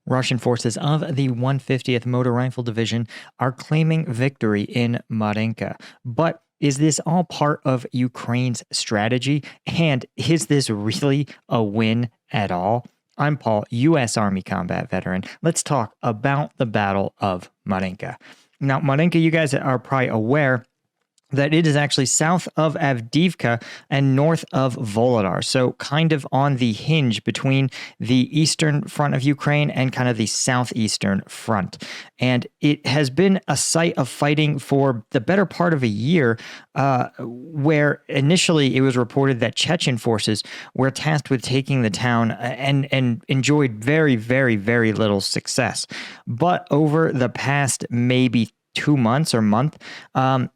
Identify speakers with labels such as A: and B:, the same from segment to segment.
A: Russian forces of the 150th Motor Rifle Division are claiming victory in Marinka. But is this all part of Ukraine's strategy? And is this really a win at all? I'm Paul, U.S. Army combat veteran. Let's talk about the Battle of Marinka. Now, Marinka, you guys are probably aware that it is actually south of Avdiivka and north of Volodar. So kind of on the hinge between the eastern front of Ukraine and kind of the southeastern front. And it has been a site of fighting for the better part of a year, where initially it was reported that Chechen forces were tasked with taking the town and enjoyed very, very, very little success. But over the past maybe 2 months or month,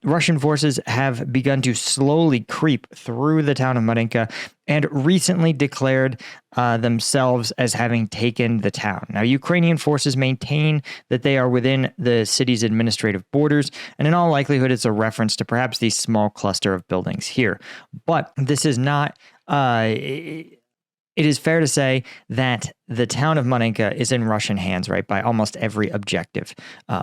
A: Russian forces have begun to slowly creep through the town of Marinka and recently declared themselves as having taken the town. Now, Ukrainian forces maintain that they are within the city's administrative borders, and in all likelihood, it's a reference to perhaps the small cluster of buildings here. But this is not... It is fair to say that the town of Marinka is in Russian hands, right, by almost every objective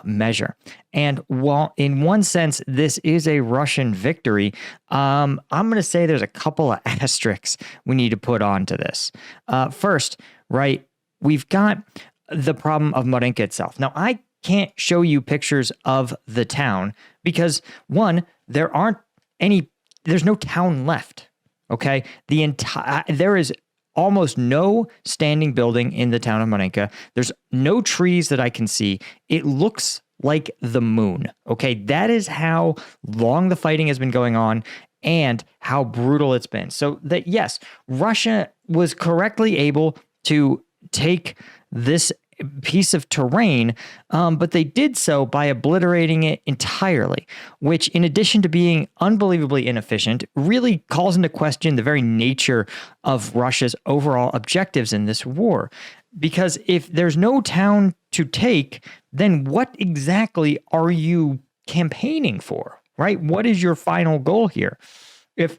A: measure. And while in one sense this is a Russian victory, I'm going to say there's a couple of asterisks we need to put onto this. First, right, we've got the problem of Marinka itself. Now, I can't show you pictures of the town because, one, there's no town left, okay? There is almost no standing building in the town of Marinka. There's no trees that I can see. It looks like the moon. Okay, that is how long the fighting has been going on and how brutal it's been. So that, yes, Russia was correctly able to take this piece of terrain, but they did so by obliterating it entirely, which, in addition to being unbelievably inefficient, really calls into question the very nature of Russia's overall objectives in this war. Because if there's no town to take, then what exactly are you campaigning for, right? What is your final goal here? If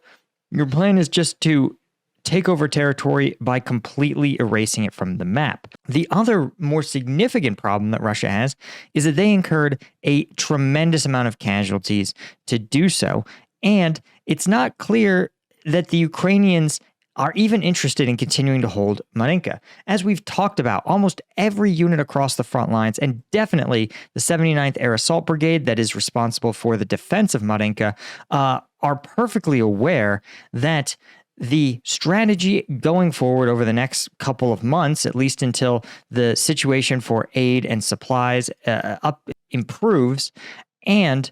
A: your plan is just to take over territory by completely erasing it from the map. The other more significant problem that Russia has is that they incurred a tremendous amount of casualties to do so, and it's not clear that the Ukrainians are even interested in continuing to hold Marinka. As we've talked about, almost every unit across the front lines, and definitely the 79th Air Assault Brigade that is responsible for the defense of Marinka, are perfectly aware that the strategy going forward over the next couple of months, at least until the situation for aid and supplies improves, and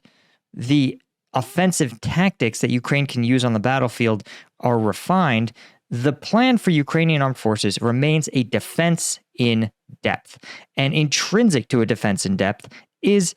A: the offensive tactics that Ukraine can use on the battlefield are refined, the plan for Ukrainian armed forces remains a defense in depth. And intrinsic to a defense in depth is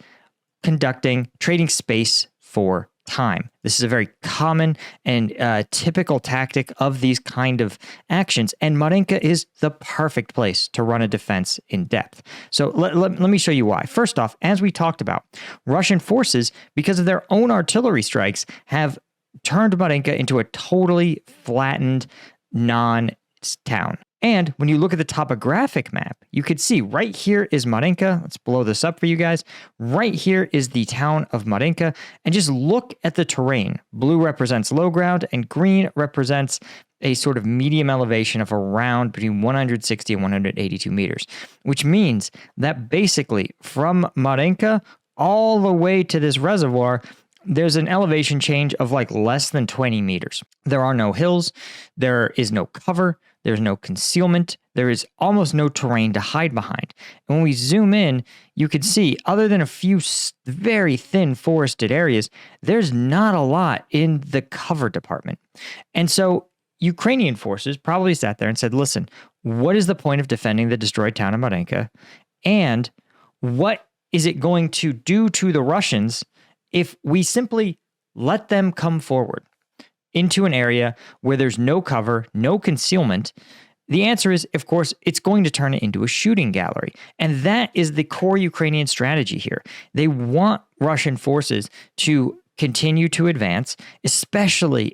A: trading space for time. This is a very common and typical tactic of these kind of actions, and Marinka is the perfect place to run a defense in depth. So let me show you why. First off, as we talked about, Russian forces, because of their own artillery strikes, have turned Marinka into a totally flattened non-town. And when you look at the topographic map, you could see right here is Marinka. Let's blow this up for you guys. Right here is the town of Marinka. And just look at the terrain. Blue represents low ground and green represents a sort of medium elevation of around between 160 and 182 meters, which means that basically from Marinka all the way to this reservoir, there's an elevation change of like less than 20 meters. There are no hills. There is no cover. There's no concealment. There is almost no terrain to hide behind. And when we zoom in, you can see, other than a few very thin forested areas, there's not a lot in the cover department. And so Ukrainian forces probably sat there and said, listen, what is the point of defending the destroyed town of Marinka? And what is it going to do to the Russians if we simply let them come forward into an area where there's no cover, no concealment? The answer is, of course, it's going to turn it into a shooting gallery. And that is the core Ukrainian strategy here. They want Russian forces to continue to advance, especially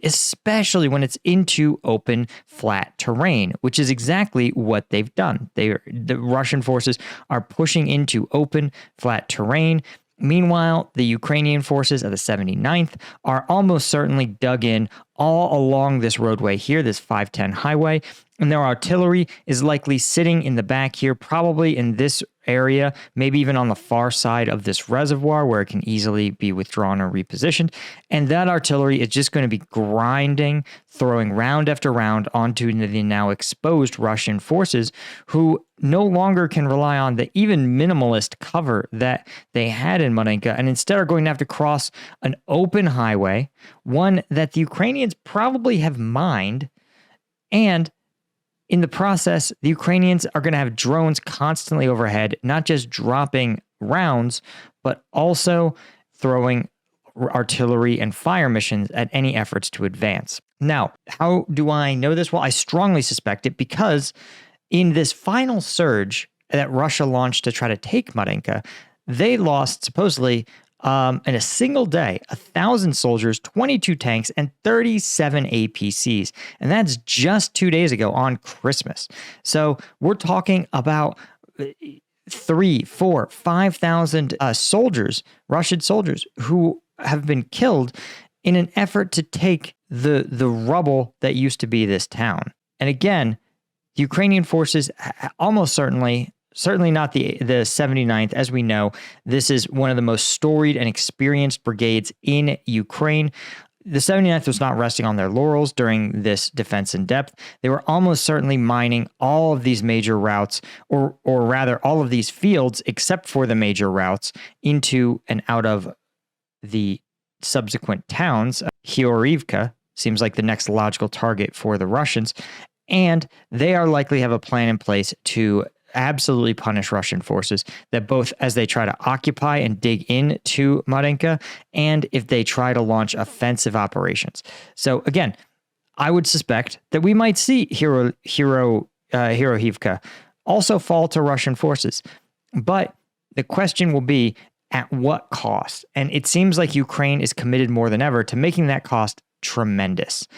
A: when it's into open, flat terrain, which is exactly what they've done. The Russian forces are pushing into open, flat terrain. Meanwhile, the Ukrainian forces of the 79th are almost certainly dug in all along this roadway here, this 510 highway, and their artillery is likely sitting in the back here, probably in this area, maybe even on the far side of this reservoir where it can easily be withdrawn or repositioned. And that artillery is just going to be grinding, throwing round after round onto the now exposed Russian forces, who no longer can rely on the even minimalist cover that they had in Marinka, and instead are going to have to cross an open highway, one that the Ukrainians probably have mined, and in the process, the Ukrainians are going to have drones constantly overhead, not just dropping rounds, but also throwing artillery and fire missions at any efforts to advance. Now, how do I know this? Well, I strongly suspect it because in this final surge that Russia launched to try to take Marinka, they lost supposedly in a single day, 1,000 soldiers, 22 tanks, and 37 APCs. And that's just 2 days ago on Christmas. So we're talking about 3, 4, 5,000 soldiers, Russian soldiers, who have been killed in an effort to take the rubble that used to be this town. And again, the Ukrainian forces almost certainly not the 79th. As we know, this is one of the most storied and experienced brigades in Ukraine. The 79th was not resting on their laurels during this defense in depth. They were almost certainly mining all of these major routes, or rather all of these fields, except for the major routes, into and out of the subsequent towns. Georgiivka seems like the next logical target for the Russians, and they are likely have a plan in place to absolutely punish Russian forces, that both as they try to occupy and dig into Marinka, and if they try to launch offensive operations. So again, I would suspect that we might see Georgiivka also fall to Russian forces. But the question will be, at what cost? And it seems like Ukraine is committed more than ever to making that cost tremendous.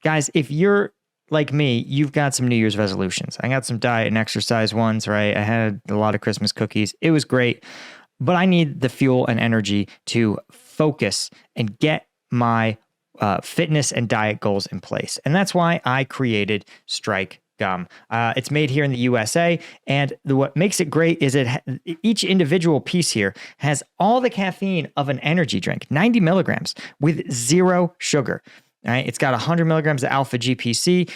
A: Guys, if you're like me, you've got some New Year's resolutions. I got some diet and exercise ones, right? I had a lot of Christmas cookies. It was great, but I need the fuel and energy to focus and get my fitness and diet goals in place. And that's why I created Strike Gum. It's made here in the USA, and what makes it great is each individual piece here has all the caffeine of an energy drink, 90 milligrams with 0 sugar. All right, it's got 100 milligrams of alpha GPC.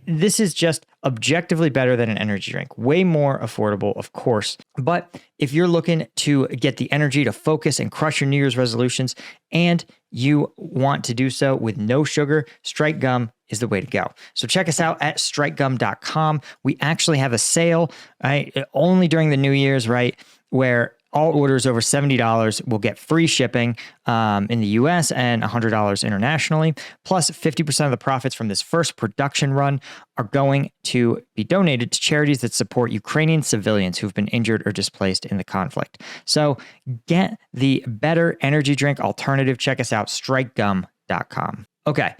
A: This is just objectively better than an energy drink. Way more affordable, of course. But if you're looking to get the energy to focus and crush your New Year's resolutions, and you want to do so with no sugar, Strike Gum is the way to go. So check us out at strikegum.com. We actually have a sale, right, only during the New Year's, right, where all orders over $70 will get free shipping in the US and $100 internationally. Plus, 50% of the profits from this first production run are going to be donated to charities that support Ukrainian civilians who've been injured or displaced in the conflict. So get the better energy drink alternative. Check us out, strikegum.com. Okay,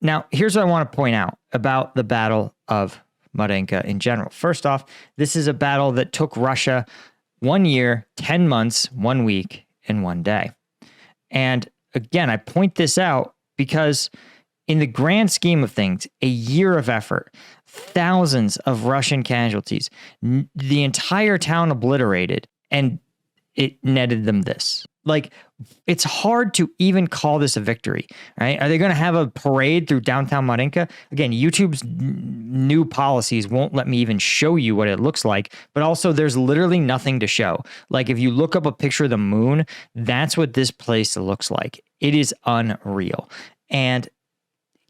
A: now here's what I want to point out about the Battle of Marinka in general. First off, this is a battle that took Russia 1 year, 10 months, 1 week, and 1 day. And again, I point this out because in the grand scheme of things, a year of effort, thousands of Russian casualties, the entire town obliterated, and it netted them this. Like, it's hard to even call this a victory, right? Are they going to have a parade through downtown Marinka? Again, YouTube's new policies won't let me even show you what it looks like, but also there's literally nothing to show. Like, if you look up a picture of the moon, that's what this place looks like. It is unreal. And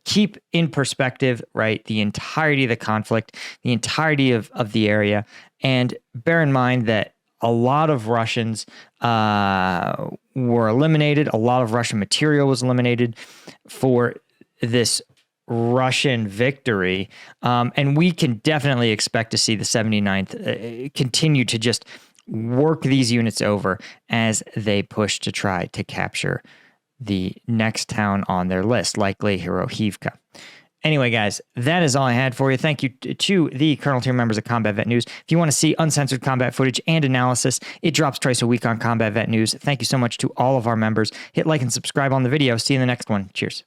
A: keep in perspective, right, the entirety of the conflict, the entirety of the area, and bear in mind that a lot of Russians were eliminated. A lot of Russian material was eliminated for this Russian victory. And we can definitely expect to see the 79th continue to just work these units over as they push to try to capture the next town on their list, likely Hirohivka. Anyway, guys, that is all I had for you. Thank you to the Colonel Tier members of Combat Vet News. If you want to see uncensored combat footage and analysis, it drops twice a week on Combat Vet News. Thank you so much to all of our members. Hit like and subscribe on the video. See you in the next one. Cheers.